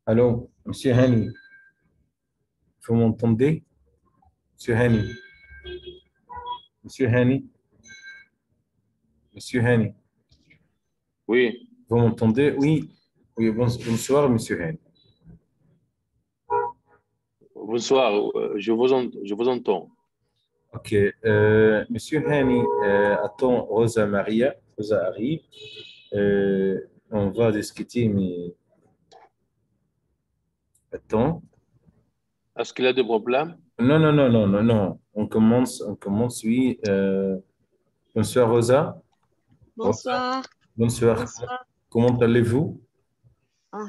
Allô, Monsieur Hani, vous m'entendez? Monsieur Hani, Monsieur Hani, Monsieur Hani, Oui, vous m'entendez? Oui, oui, bonsoir, Monsieur Hani. bonsoir, je vous entends. Ok, Monsieur Hani, attends, Rosa Maria, Rosa arrive. On va discuter, mais attends. Est-ce qu'il y a des problèmes? Non, non, non, non, non, non. On commence, oui. Bonsoir, Rosa. Rosa, Bonsoir, bonsoir. bonsoir. Comment allez-vous? Ah,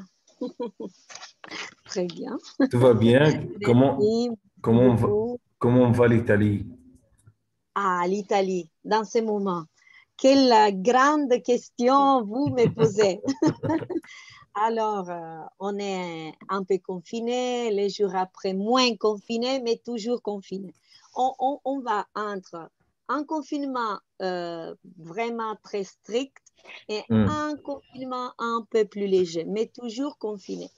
très bien. Tout va bien? Merci, merci Comment va, beaucoup. comment va l'Italie? Ah, l'Italie, dans ce moment. Quelle grande question vous me posez. Alors, on est un peu confiné, les jours après moins confiné, mais toujours confiné. On va entre un confinement vraiment très strict et Hmm. un confinement un peu plus léger, mais toujours confiné.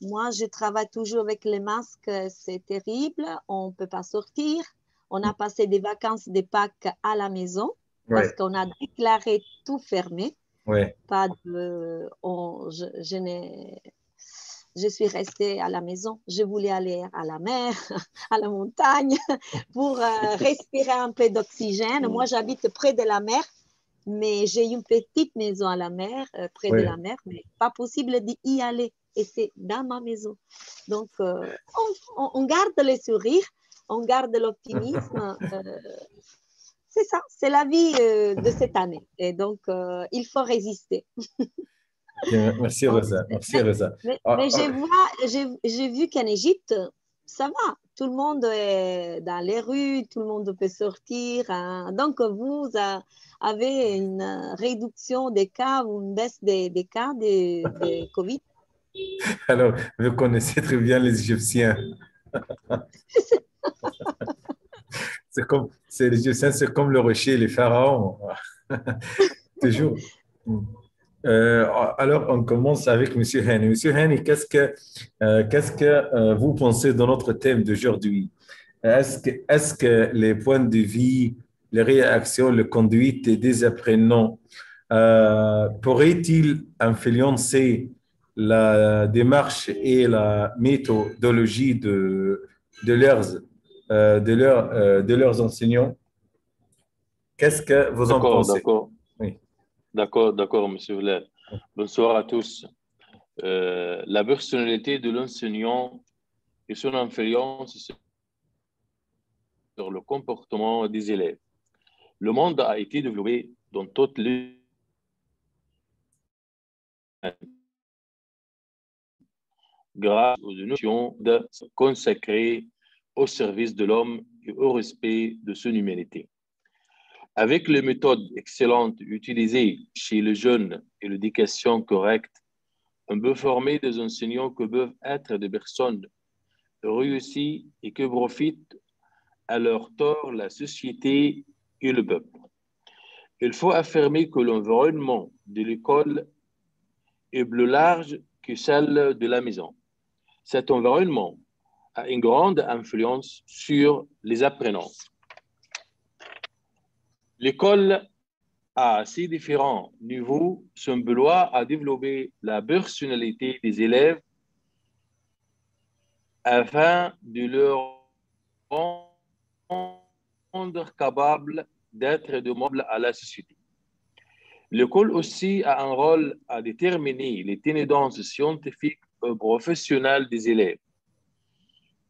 Moi, je travaille toujours avec les masques, c'est terrible, on ne peut pas sortir. On a passé des vacances de Pâques à la maison parce Ouais, qu'on a déclaré tout fermé. ouais. Pas de, je suis restée à la maison. Je voulais aller à la mer, à la montagne, pour respirer un peu d'oxygène. Moi, j'habite près de la mer, mais j'ai une petite maison à la mer, près de la Ouais. mer, mais pas possible d'y aller. Et c'est dans ma maison. Donc, on garde le sourire, on garde l'optimisme. C'est ça, c'est la vie de cette année. Et donc, il faut résister. Ok, merci On- Rosa, merci mais Rosa. mais Ah, ah, j'ai vu qu'en Égypte, ça va. Tout le monde est dans les rues, tout le monde peut sortir, hein. Donc, vous avez une réduction des cas ou une baisse des cas de Covid. alors, vous connaissez très bien les Égyptiens. Les Égyptiens, c'est comme le rocher, les pharaons. Toujours. Alors, on commence avec Monsieur Hani. Monsieur Hani, qu'est-ce que vous pensez de notre thème d'aujourd'hui? Est-ce que les points de vue, les réactions, les conduites des apprenants pourraient-ils influencer la démarche et la méthodologie de de leurs enseignants? Qu'est-ce que vous en D'accord, pensez? d'accord, Oui. d'accord, monsieur Vlad. Bonsoir à tous. La personnalité de l'enseignant et son influence sur le comportement des élèves. Le monde a été développé dans toutes les grâce aux notions de se consacrer au service de l'homme et au respect de son humanité. Avec les méthodes excellentes utilisées chez les jeunes et l'éducation correcte, on peut former des enseignants qui peuvent être des personnes réussies et qui profitent à leur tort la société et le peuple. Il faut affirmer que l'environnement de l'école est plus large que celle de la maison. Cet environnement a une grande influence sur les apprenants. L'école à ces différents niveaux s'emploie à développer la personnalité des élèves afin de leur rendre capables d'être de membres à la société. L'école aussi a un rôle à déterminer les tendances scientifiques et professionnelles des élèves.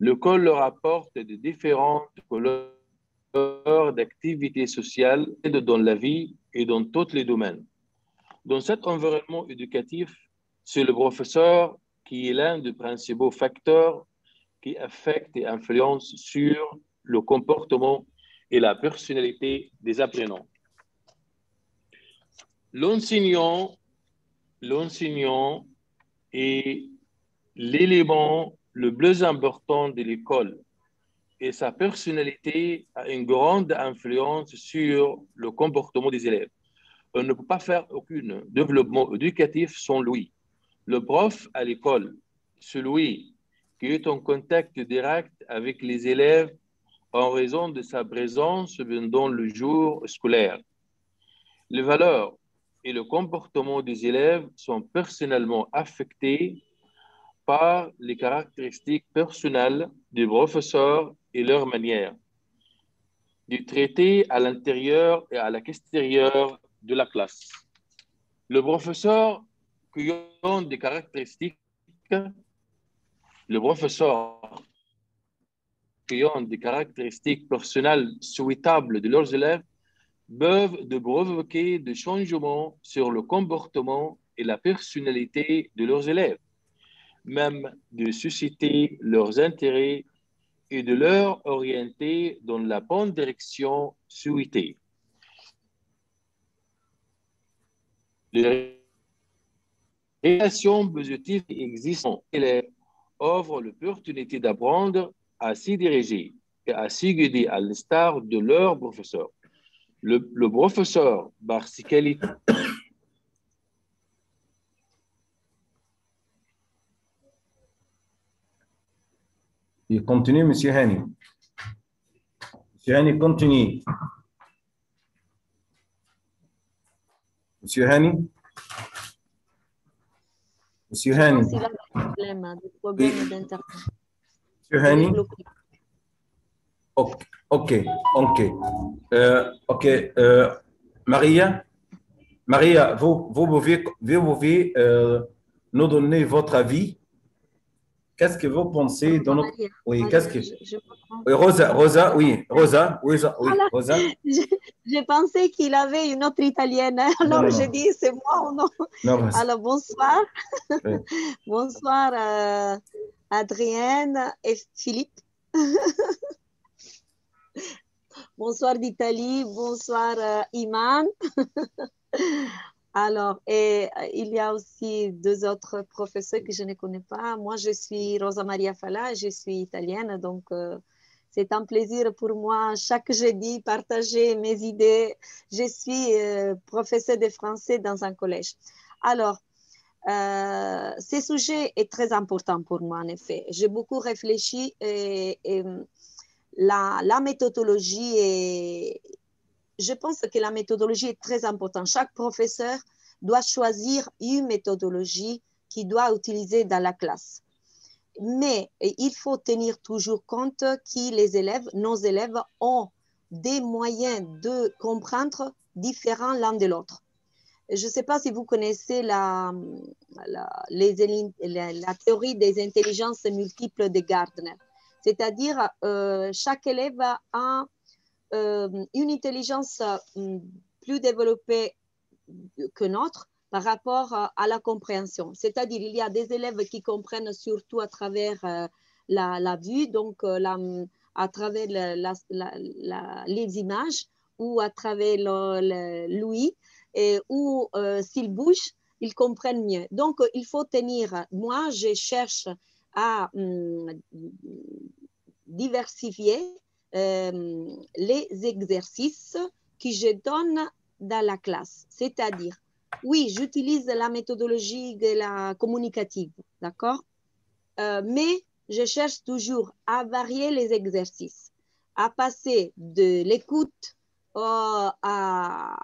L'école leur apporte de différentes couleurs d'activités sociales dans la vie et dans tous les domaines. Dans cet environnement éducatif, c'est le professeur qui est l'un des principaux facteurs qui affecte et influence sur le comportement et la personnalité des apprenants. L'enseignant, l'enseignant est l'élément le plus important de l'école et sa personnalité a une grande influence sur le comportement des élèves. On ne peut pas faire aucun développement éducatif sans lui. Le prof à l'école celui qui est en contact direct avec les élèves en raison de sa présence pendant le jour scolaire. Les valeurs et le comportement des élèves sont personnellement affectés par les caractéristiques personnelles des professeurs et leur manière de traiter à l'intérieur et à l'extérieur de la classe. Le professeur qui ont des caractéristiques, le professeur qui ont des caractéristiques personnelles souhaitables de leurs élèves peuvent de provoquer des changements sur le comportement et la personnalité de leurs élèves, même de susciter leurs intérêts et de leur orienter dans la bonne direction souhaitée. Les relations positives existantes offrent l'opportunité d'apprendre à s'y diriger et à s'y guider à l'instar de leur professeur. Le professeur, par ses qualités, Il continue, Monsieur Hani. Monsieur Hani, continue. Monsieur Hani. Monsieur Je Hani. pense qu'il a des problèmes d'internet. Monsieur Hani. Ok, ok, ok. Ok. Maria, Maria, vous pouvez nous donner votre avis. Qu'est-ce que vous pensez dans notre... Maria, Oui, Maria, qu'est-ce que... je Oui, Rosa, Rosa, oui, Rosa, oui, oui, Voilà. Rosa. J'ai pensé qu'il avait une autre italienne. Alors non, j'ai non. dit, c'est moi ou non? Non, Rosa. Alors bonsoir. Oui. Bonsoir Adrienne et Philippe. Bonsoir d'Italie. Bonsoir Iman. Alors, il y a aussi deux autres professeurs que je ne connais pas. Moi, je suis Rosa Maria Fala, je suis italienne, donc c'est un plaisir pour moi chaque jeudi partager mes idées. Je suis professeure de français dans un collège. Alors, ce sujet est très important pour moi, en effet. J'ai beaucoup réfléchi et la méthodologie est... Je pense que la méthodologie est très importante. Chaque professeur doit choisir une méthodologie qu'il doit utiliser dans la classe. Mais il faut tenir toujours compte que les élèves, nos élèves, ont des moyens de comprendre différents l'un de l'autre. Je ne sais pas si vous connaissez la théorie des intelligences multiples de Gardner. C'est-à-dire, chaque élève a une intelligence plus développée que notre par rapport à la compréhension. C'est-à-dire, il y a des élèves qui comprennent surtout à travers la vue, donc à travers les images ou à travers l'ouïe, ou s'ils bougent, ils comprennent mieux. Donc, il faut tenir, moi, je cherche à diversifier les exercices que je donne dans la classe. C'est-à-dire, oui, j'utilise la méthodologie de la communicative, d'accord? Mais je cherche toujours à varier les exercices, à passer de l'écoute à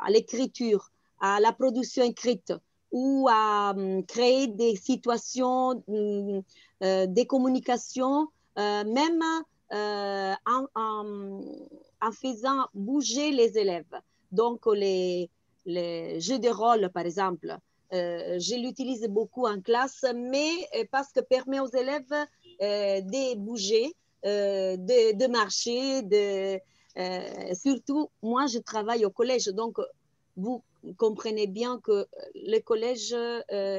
l'écriture, à la production écrite, ou à créer des situations, des communications, même en faisant bouger les élèves. Donc, les jeux de rôle, par exemple, je l'utilise beaucoup en classe, mais parce que permet aux élèves de bouger, de marcher, surtout, moi, je travaille au collège, donc vous comprenez bien que le collège,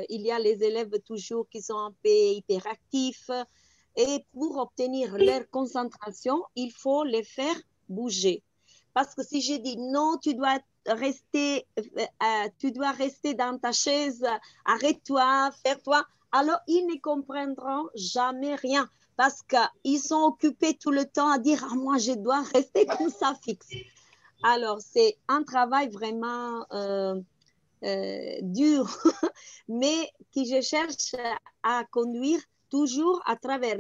il y a les élèves toujours qui sont un peu hyperactifs, et pour obtenir leur concentration, il faut les faire bouger. Parce que si je dis non, tu dois rester dans ta chaise, arrête-toi, fais-toi, alors ils ne comprendront jamais rien parce qu'ils sont occupés tout le temps à dire ah, moi je dois rester comme ça fixe. Alors c'est un travail vraiment dur, mais que je cherche à conduire toujours à travers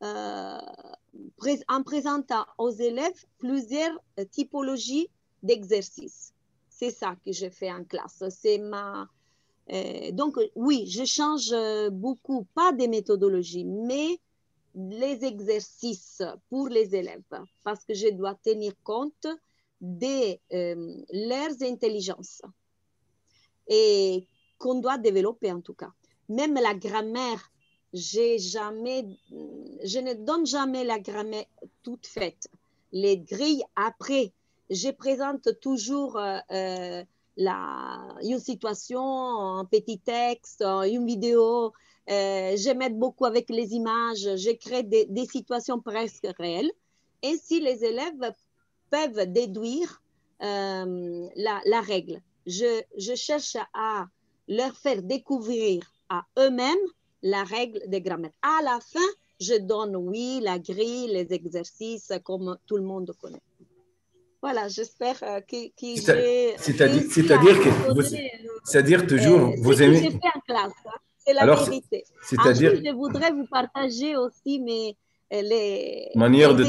en présentant aux élèves plusieurs typologies d'exercices. C'est ça que je fais en classe. Donc, oui, je change beaucoup, pas des méthodologies, mais les exercices pour les élèves, parce que je dois tenir compte de leurs intelligences et qu'on doit développer en tout cas. Même la grammaire, je ne donne jamais la grammaire toute faite. Les grilles après, je présente toujours une situation, un petit texte, une vidéo. Je m'aide beaucoup avec les images. Je crée des situations presque réelles. Ainsi, les élèves peuvent déduire la règle. Je cherche à leur faire découvrir à eux-mêmes la règle de grammaire. À la fin, je donne, oui, la grille, les exercices, comme tout le monde connaît. Voilà, j'espère que j'ai c'est-à-dire toujours, vous aimez... Ce que j'ai fait en classe, hein, c'est la vérité. C'est-à-dire... Ensuite, je voudrais vous partager aussi les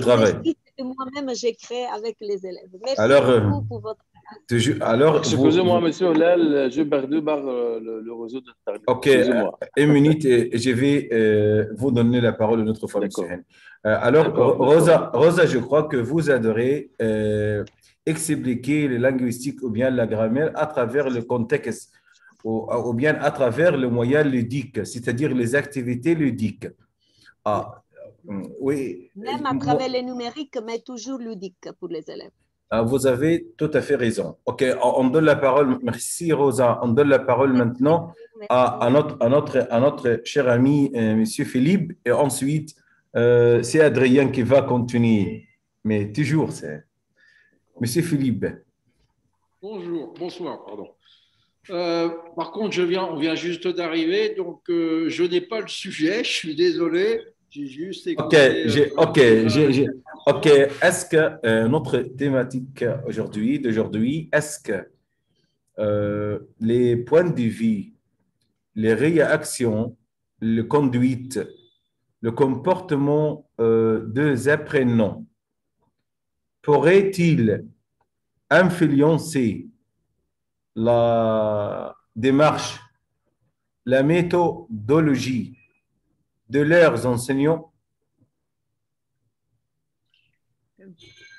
travail. Que moi-même j'ai créé avec les élèves. Merci beaucoup pour votre... Excusez-moi, monsieur Lal, je perdu par le réseau d'Internet. Ok, une minute et je vais vous donner la parole une autre fois, monsieur Hen. Alors, Rosa, je crois que vous adorez expliquer les linguistiques ou bien la grammaire à travers le contexte ou bien à travers le moyen ludique, c'est-à-dire les activités ludiques. Ah, oui. Même à travers les numériques, mais toujours ludique pour les élèves. Vous avez tout à fait raison. OK, on donne la parole. Merci, Rosa. On donne la parole maintenant à notre cher ami, Monsieur Philippe. Et ensuite, c'est Adrien qui va continuer. Mais toujours, c'est Monsieur Philippe. Bonsoir, pardon. Par contre, on vient juste d'arriver, donc je n'ai pas le sujet, je suis désolé. J'ai juste écouté. OK. Est-ce que notre thématique d'aujourd'hui, est-ce que les points de vue, les réactions, le conduite, le comportement des apprenants pourrait-il influencer la démarche, la méthodologie de leurs enseignants?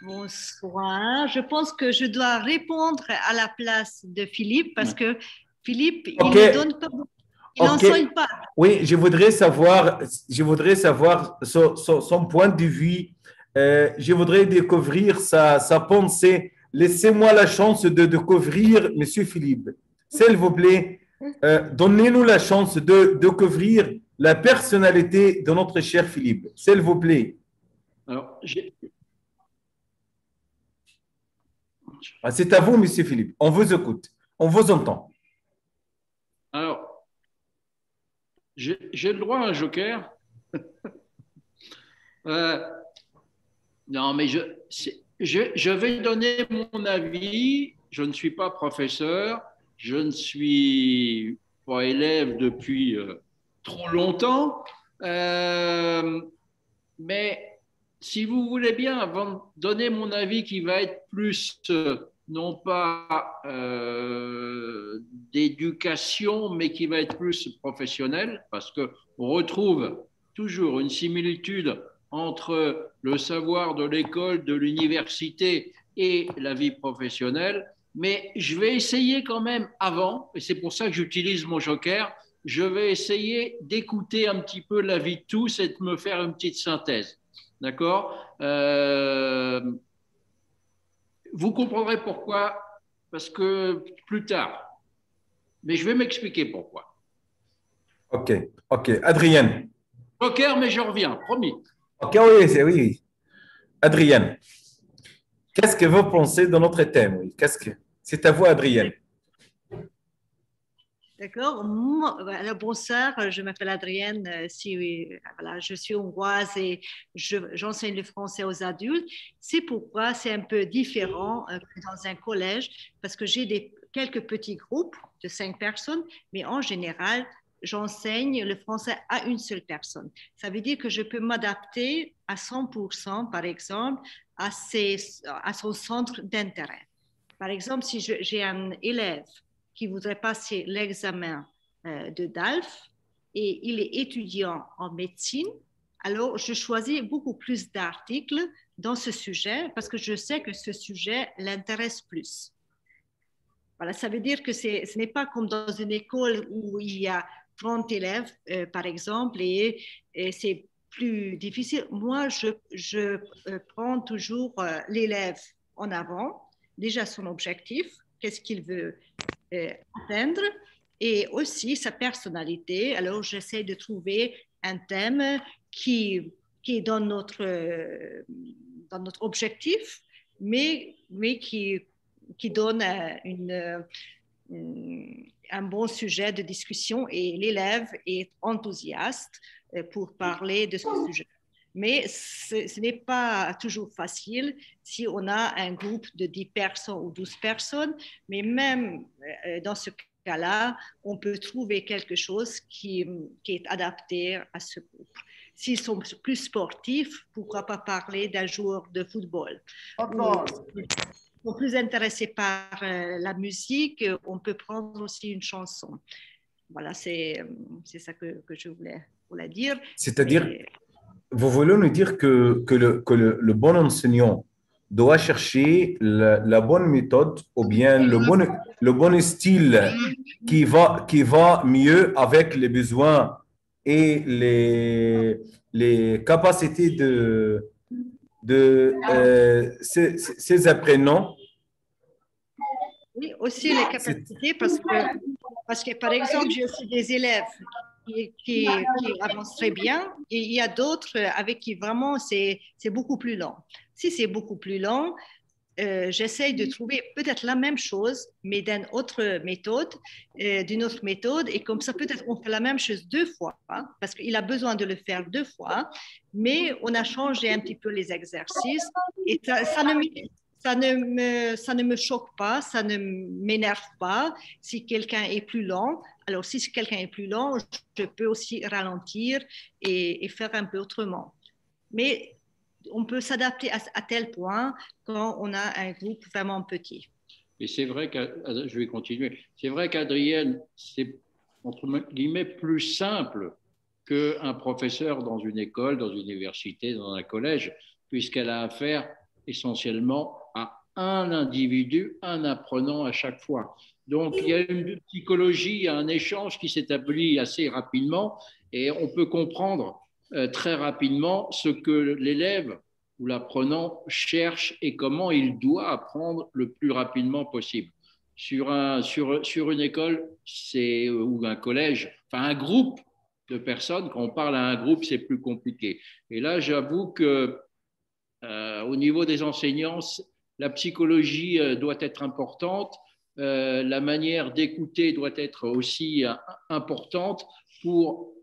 Bonsoir. Je pense que je dois répondre à la place de Philippe parce que Philippe, il ne donne pas beaucoup. Il n'enseigne pas. Oui, je voudrais savoir son point de vue. Je voudrais découvrir sa pensée. Laissez-moi la chance de découvrir Monsieur Philippe. S'il vous plaît, donnez-nous la chance de découvrir la personnalité de notre cher Philippe. S'il vous plaît. Alors, c'est à vous, Monsieur Philippe. On vous écoute. On vous entend. Alors, j'ai le droit à un joker. Non, mais je vais donner mon avis. Je ne suis pas professeur. Je ne suis pas élève depuis trop longtemps. Mais si vous voulez bien, avant de donner mon avis qui va être plus, non pas d'éducation, mais qui va être plus professionnel, parce qu'on retrouve toujours une similitude entre le savoir de l'école, de l'université et la vie professionnelle. Mais je vais essayer quand même avant, et c'est pour ça que j'utilise mon joker, je vais essayer d'écouter un petit peu l'avis de tous et de me faire une petite synthèse. D'accord ? Vous comprendrez pourquoi, parce que plus tard. Mais je vais m'expliquer pourquoi. OK. Adrien. Joker, mais je reviens, promis. OK, oui. Adrien, qu'est-ce que vous pensez de notre thème? C'est à vous, Adrien. D'accord. Alors, bonsoir, je m'appelle Adrienne. Je suis hongroise et j'enseigne le français aux adultes. C'est pourquoi c'est un peu différent que dans un collège, parce que j'ai quelques petits groupes de 5 personnes, mais en général, j'enseigne le français à une seule personne. Ça veut dire que je peux m'adapter à 100%, par exemple, à son centre d'intérêt. Par exemple, si j'ai un élève qui voudrait passer l'examen de DALF et il est étudiant en médecine, alors je choisis beaucoup plus d'articles dans ce sujet parce que je sais que ce sujet l'intéresse plus. Voilà, ça veut dire que ce n'est pas comme dans une école où il y a 30 élèves, par exemple, et c'est plus difficile. Moi, je prends toujours l'élève en avant, déjà son objectif, qu'est-ce qu'il veut atteindre, et aussi sa personnalité. Alors, j'essaie de trouver un thème qui est dans notre objectif, mais qui donne un bon sujet de discussion et l'élève est enthousiaste pour parler de ce sujet. Mais ce n'est pas toujours facile si on a un groupe de 10 personnes ou 12 personnes, mais même dans ce cas-là, on peut trouver quelque chose qui est adapté à ce groupe. S'ils sont plus sportifs, pourquoi pas parler d'un joueur de football? Ou plus intéressés par la musique, on peut prendre aussi une chanson. Voilà, c'est ça que je voulais dire. C'est-à-dire, vous voulez nous dire que le bon enseignant doit chercher la bonne méthode ou bien le bon style qui va mieux avec les besoins et les capacités de ces apprenants. Oui, aussi les capacités, parce que par exemple, j'ai aussi des élèves qui avancent très bien et il y a d'autres avec qui vraiment c'est beaucoup plus lent. Si c'est beaucoup plus lent, j'essaye de trouver peut-être la même chose, mais d'une autre méthode, et comme ça peut-être on fait la même chose 2 fois, hein, parce qu'il a besoin de le faire 2 fois, mais on a changé un petit peu les exercices et ça ne me choque pas, ça ne m'énerve pas si quelqu'un est plus lent. Alors si quelqu'un est plus lent, je peux aussi ralentir et faire un peu autrement. Mais on peut s'adapter à tel point quand on a un groupe vraiment petit. Et c'est vrai je vais continuer. C'est vrai qu'Adrienne, c'est entre guillemets plus simple qu'un professeur dans une école, dans une université, dans un collège, puisqu'elle a affaire essentiellement à un individu, un apprenant à chaque fois. Donc, il y a une psychologie, un échange qui s'établit assez rapidement et on peut comprendre très rapidement ce que l'élève ou l'apprenant cherche et comment il doit apprendre le plus rapidement possible. Sur une école ou un collège, enfin un groupe de personnes, quand on parle à un groupe, c'est plus compliqué. Et là, j'avoue que au niveau des enseignants, la psychologie doit être importante, la manière d'écouter doit être aussi importante pour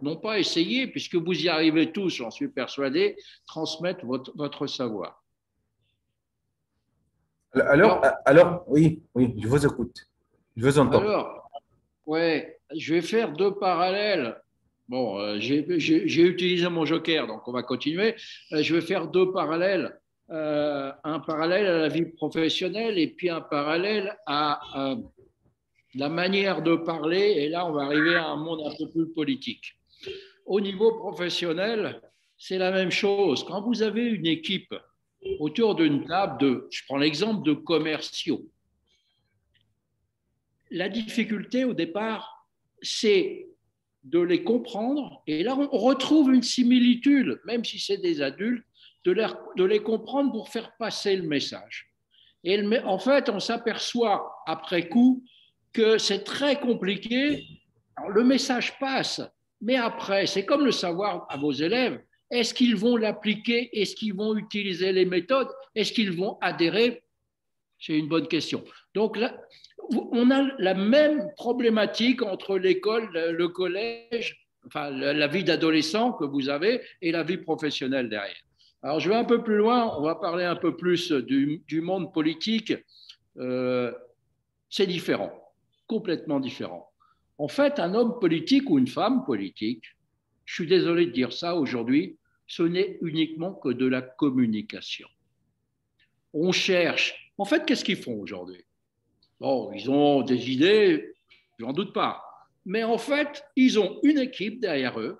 non pas essayer, puisque vous y arrivez tous, j'en suis persuadé, transmettre votre savoir. Alors, oui, je vous écoute. Je vous entends. Alors, ouais, je vais faire 2 parallèles. Bon, j'ai utilisé mon joker, donc on va continuer. Je vais faire 2 parallèles. Un parallèle à la vie professionnelle et puis un parallèle à la manière de parler. Et là, on va arriver à un monde un peu plus politique. Au niveau professionnel, c'est la même chose. Quand vous avez une équipe autour d'une table je prends l'exemple de commerciaux, la difficulté au départ, c'est de les comprendre. Et là, on retrouve une similitude, même si c'est des adultes, de les comprendre pour faire passer le message. Et en fait, on s'aperçoit après coup que c'est très compliqué. Alors, le message passe, mais après, c'est comme le savoir à vos élèves. Est-ce qu'ils vont l'appliquer? Est-ce qu'ils vont utiliser les méthodes? Est-ce qu'ils vont adhérer? C'est une bonne question. Donc là, on a la même problématique entre l'école, le collège, enfin la vie d'adolescent que vous avez et la vie professionnelle derrière. Alors je vais un peu plus loin, on va parler un peu plus du monde politique. C'est différent, complètement différent. En fait, un homme politique ou une femme politique, je suis désolé de dire ça aujourd'hui, ce n'est uniquement que de la communication. On cherche. En fait, qu'est-ce qu'ils font aujourd'hui? Bon, ils ont des idées, je n'en doute pas. Mais en fait, ils ont une équipe derrière eux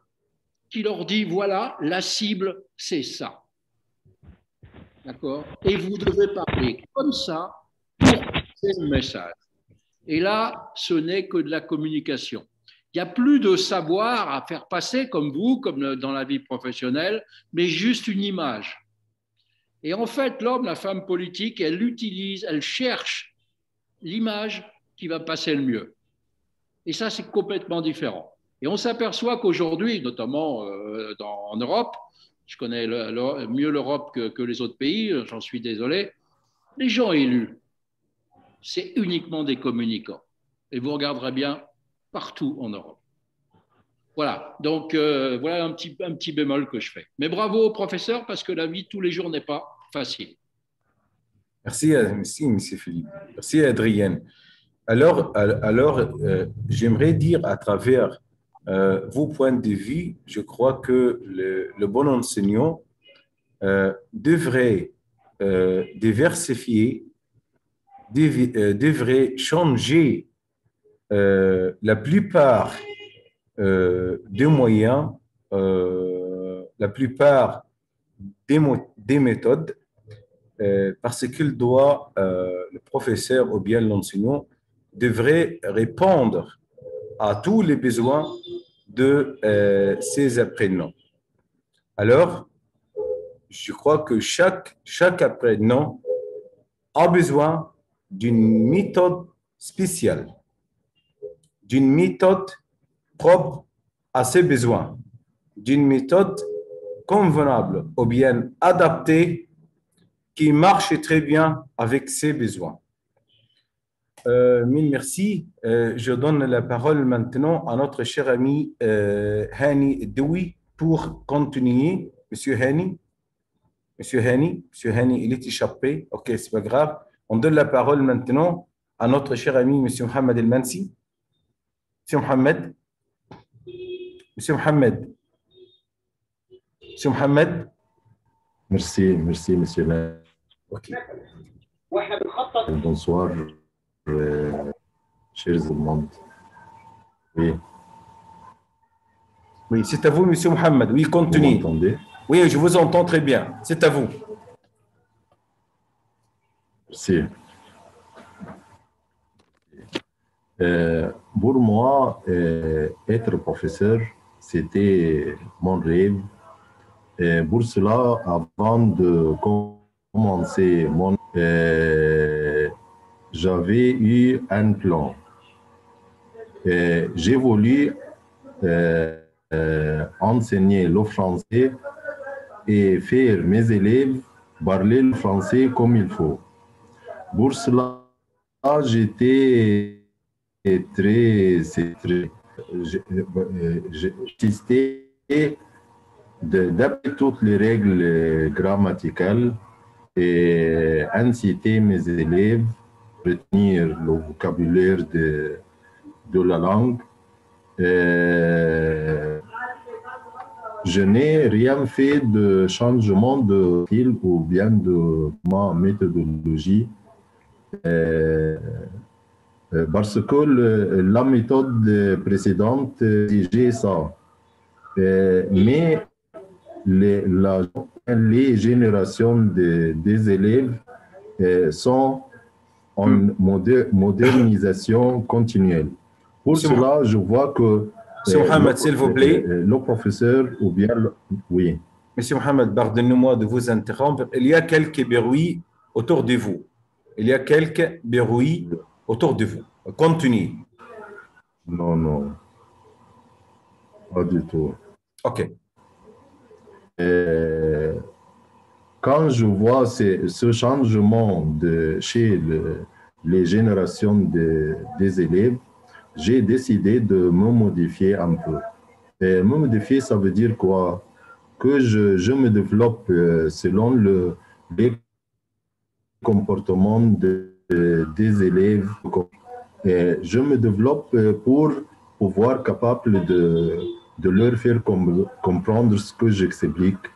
qui leur dit, voilà, la cible, c'est ça. D'accord? Et vous devez parler comme ça pour passer le message. Et là, ce n'est que de la communication. Il n'y a plus de savoir à faire passer comme vous, comme dans la vie professionnelle, mais juste une image. Et en fait, l'homme, la femme politique, elle utilise, elle cherche l'image qui va passer le mieux. Et ça, c'est complètement différent. Et on s'aperçoit qu'aujourd'hui, notamment en Europe, je connais mieux l'Europe que les autres pays, j'en suis désolé, les gens élus, c'est uniquement des communicants. Et vous regarderez bien partout en Europe. Voilà, donc voilà un petit bémol que je fais. Mais bravo au professeur, parce que la vie de tous les jours n'est pas facile. Merci, merci, Monsieur Philippe. Merci, Adrienne. Alors j'aimerais dire à travers vos points de vue, je crois que le bon enseignant devrait diversifier, devrait changer la plupart des moyens, la plupart des méthodes, parce qu'il doit, le professeur ou bien l'enseignant, devrait répondre à tous les besoins de ses apprenants. Alors, je crois que chaque apprenant a besoin d'une méthode spéciale, d'une méthode propre à ses besoins, d'une méthode convenable ou bien adaptée qui marche très bien avec ses besoins. Mille merci. Je donne la parole maintenant à notre cher ami Hani Doui pour continuer. Monsieur Hani, il est échappé. Ok, c'est pas grave. On donne la parole maintenant à notre cher ami Monsieur Mohamed El Mansi. Monsieur Mohamed. Monsieur Mohamed. Monsieur Mohamed. Merci, monsieur. Ok. Bonsoir, chers monde. Oui. Oui, c'est à vous, Monsieur Mohamed. Oui, continue. Vous m'entendez? Oui, je vous entends très bien. C'est à vous. Merci. Pour moi, être professeur, c'était mon rêve. Et pour cela, avant de commencer j'avais eu un plan. J'ai voulu enseigner le français et faire mes élèves parler le français comme il faut. Pour cela, j'étais très insisté d'appliquer toutes les règles grammaticales et inciter mes élèves à retenir le vocabulaire de la langue. Je n'ai rien fait de changement de style ou bien de ma méthodologie parce que la méthode précédente exigeait ça. Mais les générations des élèves sont en modernisation continuelle. Pour cela, je vois que Monsieur Mohamed, s'il vous plaît. Le professeur ou bien... Oui. Monsieur Mohamed, pardonnez-moi de vous interrompre. Il y a quelques bruits autour de vous. Il y a quelques bruits autour de vous. Continuez. Non. Pas du tout. OK. Quand je vois ce changement chez les générations des élèves, j'ai décidé de me modifier un peu. Et me modifier, ça veut dire quoi? Que je me développe selon les comportements des élèves. Et je me développe pour pouvoir capable de leur faire comprendre ce que j'explique,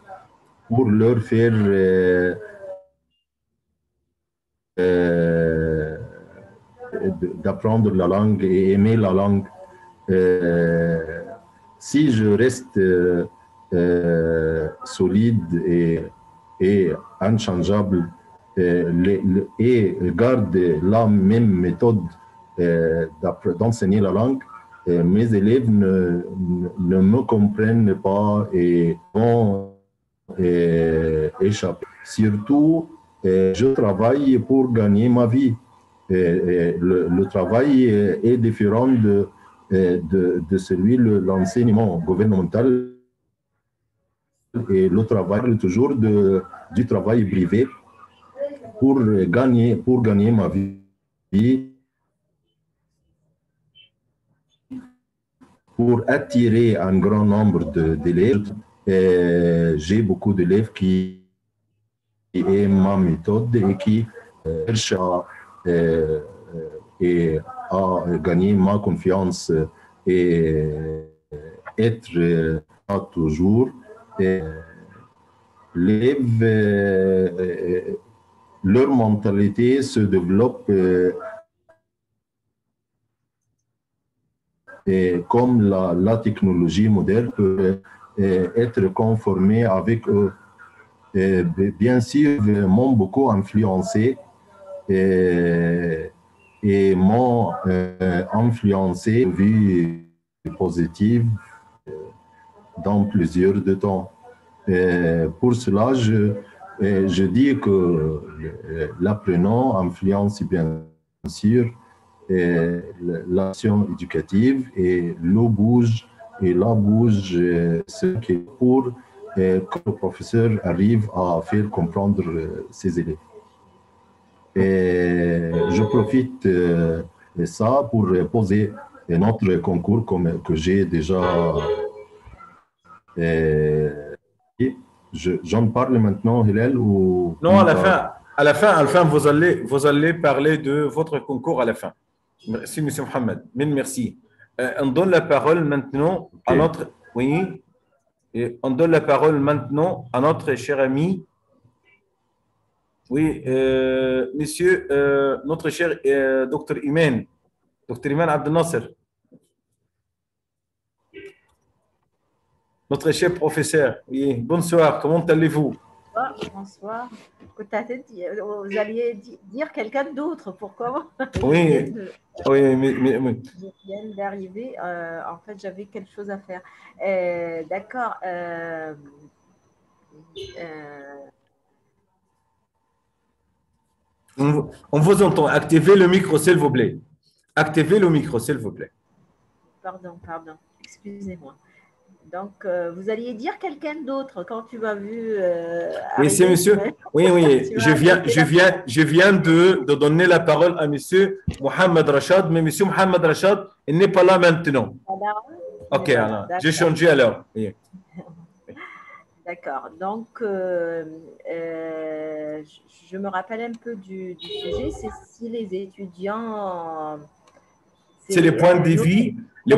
pour leur faire d'apprendre la langue et aimer la langue. Si je reste solide et inchangeable et garde la même méthode d'enseigner la langue, mes élèves ne me comprennent pas et vont échapper. Surtout, je travaille pour gagner ma vie. Le travail est différent de celui de l'enseignement gouvernemental, et le travail toujours du travail privé pour gagner ma vie, pour attirer un grand nombre d'élèves. J'ai beaucoup d'élèves qui aiment ma méthode et qui cherchent à gagner ma confiance et être toujours. L'élève, leur mentalité se développe comme la technologie moderne peut être conformée avec eux. Bien sûr, m'ont beaucoup influencé et m'ont influencé de vie positive dans plusieurs de temps. Pour cela, je dis que l'apprenant influence bien sûr l'action éducative, et l'eau bouge et la bouge ce qui est pour que le professeur arrive à faire comprendre ses élèves. Et je profite de ça pour poser notre concours que j'ai déjà. J'en parle maintenant, Hillel, ou Non, à la fin, vous allez parler de votre concours à la fin. Merci, Monsieur Mohamed. Merci. On donne la parole maintenant à notre, oui, et on donne la parole maintenant à notre cher ami, oui, Monsieur, notre cher Dr Iman Abdel Nasser, notre cher professeur. Oui, bonsoir, comment allez-vous? Bonsoir. Vous alliez dire quelqu'un d'autre. Pourquoi? Oui, oui, mais. Je viens d'arriver. En fait, j'avais quelque chose à faire. D'accord. On vous entend. Activez le micro, s'il vous plaît. Activez le micro, s'il vous plaît. Pardon. Excusez-moi. Donc, vous alliez dire quelqu'un d'autre quand tu m'as vu. Oui, c'est monsieur. Oui. Je viens de donner la parole à monsieur Mohamed Rachad, mais monsieur Mohamed Rachad, il n'est pas là maintenant. Ok, alors, j'ai changé alors. Oui. D'accord. Donc, je me rappelle un peu du sujet. C'est si les étudiants. C'est les points de vie, les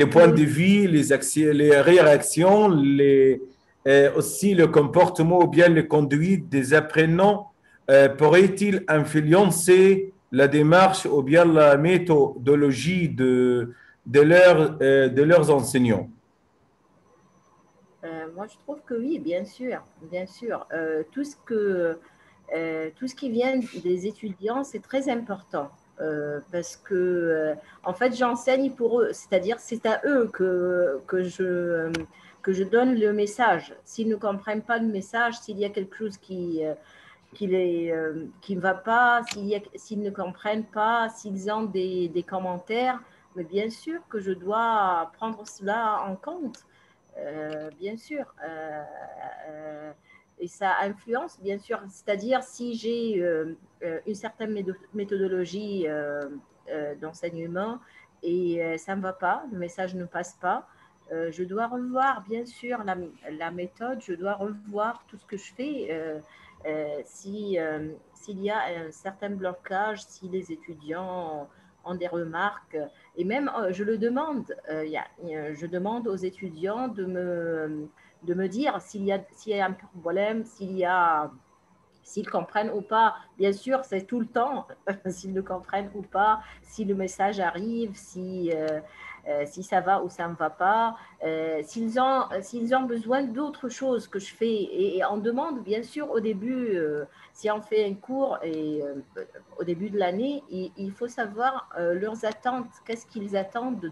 points de vie, les actions, les réactions, aussi le comportement ou bien les conduites des apprenants pourrait-il influencer la démarche ou bien la méthodologie de leurs enseignants? Moi, je trouve que oui, bien sûr. Tout ce qui vient des étudiants, c'est très important. Parce que, en fait, j'enseigne pour eux, c'est-à-dire c'est à eux que je donne le message. S'ils ne comprennent pas le message, s'il y a quelque chose qui ne va pas, s'ils ne comprennent pas, s'ils ont des commentaires, mais bien sûr que je dois prendre cela en compte. Bien sûr. Et ça influence, bien sûr. C'est-à-dire, si j'ai une certaine méthodologie d'enseignement et ça ne va pas, le message ne passe pas, je dois revoir, bien sûr, la méthode, je dois revoir tout ce que je fais. S'il y a un certain blocage, si les étudiants ont des remarques, Et même, je le demande, je demande aux étudiants de me dire s'il y a un problème, s'ils comprennent ou pas. Bien sûr, c'est tout le temps, s'ils ne comprennent ou pas, si le message arrive, si ça va ou ça ne va pas, s'ils ont besoin d'autre chose que je fais. Et on demande, bien sûr, au début, si on fait un cours et au début de l'année, il faut savoir leurs attentes, qu'est-ce qu'ils attendent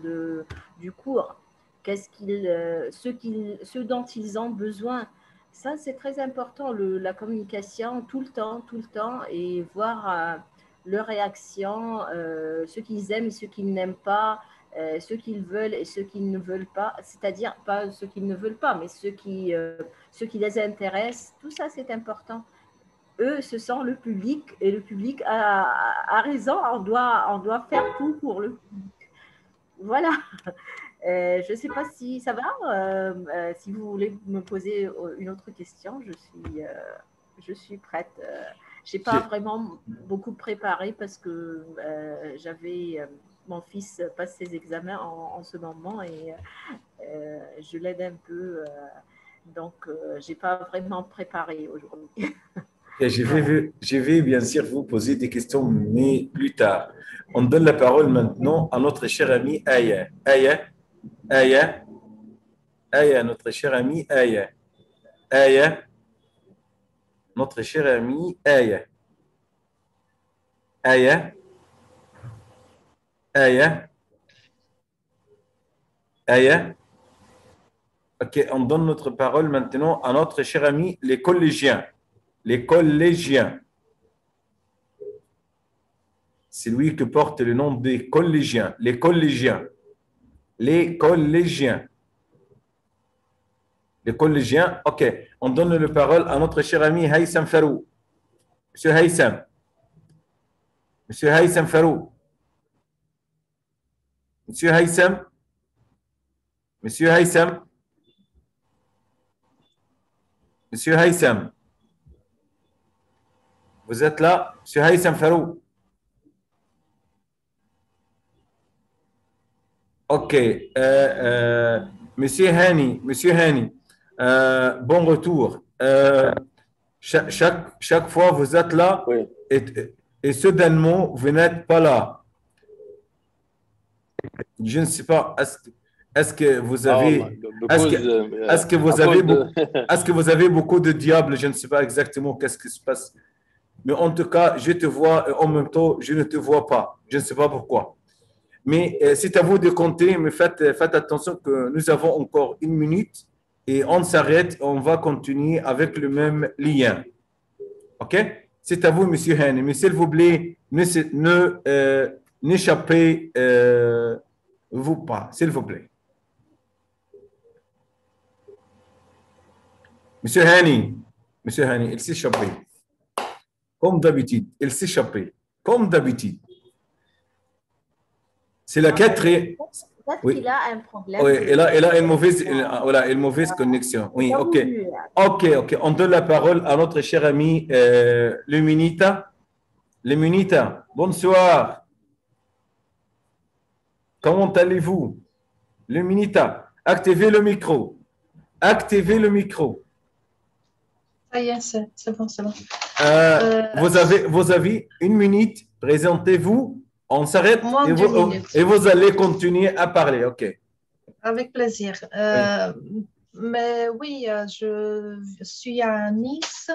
du cours, ce dont ils ont besoin. Ça, c'est très important, la communication tout le temps, et voir leurs réactions, ce qu'ils aiment et ce qu'ils n'aiment pas, ce qu'ils veulent et ce qu'ils ne veulent pas, c'est-à-dire pas ce qu'ils ne veulent pas, mais ce qui les intéresse. Tout ça, c'est important. Eux, ce sont le public, et le public a raison, on doit faire tout pour le public. Voilà. Je ne sais pas si ça va. Si vous voulez me poser une autre question, je suis prête. Je n'ai pas vraiment beaucoup préparé parce que mon fils passe ses examens en ce moment et je l'aide un peu. Donc, je n'ai pas vraiment préparé aujourd'hui. Et je vais bien sûr vous poser des questions, mais plus tard. On donne la parole maintenant à notre cher ami Aya. Aya, notre cher ami Aya. Aya, notre cher ami Aya. Aya, Aya, Aya. Ok, on donne notre parole maintenant à notre cher ami les collégiens. Les collégiens. C'est lui qui porte le nom des collégiens. Les collégiens. Les collégiens. Les collégiens. Ok. On donne la parole à notre cher ami Haytham Farou. Monsieur Haytham. Monsieur Haytham Farou. Monsieur Haytham. Monsieur Haytham. Monsieur Haytham. Vous êtes là? Monsieur Haytham Farou. Ok. Monsieur Hani, bon retour. Chaque fois, vous êtes là Oui. et soudainement, vous n'êtes pas là. Je ne sais pas, est-ce que vous avez, est-ce que vous avez beaucoup de diables? Je ne sais pas exactement qu'est-ce qui se passe. Mais en tout cas, je te vois et en même temps, je ne te vois pas. Je ne sais pas pourquoi. Mais c'est à vous de compter, mais faites attention que nous avons encore 1 minute et on s'arrête, on va continuer avec le même lien. OK? C'est à vous, Monsieur Hani. Mais s'il vous plaît, n'échappez vous pas, s'il vous plaît. Monsieur Hani, il s'est échappé. Comme d'habitude, il s'est échappé. Comme d'habitude. C'est la quatrième. Peut-être qu'il a un problème. Oui, il a une mauvaise connexion. Oui, OK. On donne la parole à notre cher ami Luminita. Luminita, bonsoir. Comment allez-vous? Luminita, activez le micro. Activez le micro. Ça y est, c'est bon, c'est bon. Vous avez 1 minute. Présentez-vous. On s'arrête et vous allez continuer à parler. OK. Avec plaisir. Oui. Mais oui, je suis à Nice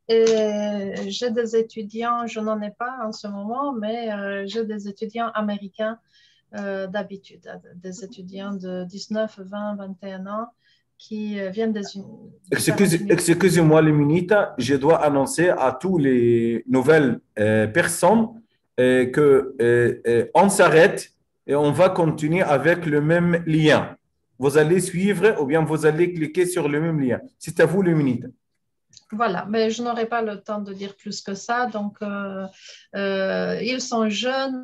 et j'ai des étudiants, je n'en ai pas en ce moment, mais j'ai des étudiants américains d'habitude, des étudiants de 19, 20, 21 ans qui viennent des Excusez-moi, les minutes, je dois annoncer à tous les nouvelles personnes qu'on s'arrête et on va continuer avec le même lien. Vous allez suivre ou bien vous allez cliquer sur le même lien. C'est à vous, les minutes. Voilà, mais je n'aurai pas le temps de dire plus que ça. Donc, ils sont jeunes.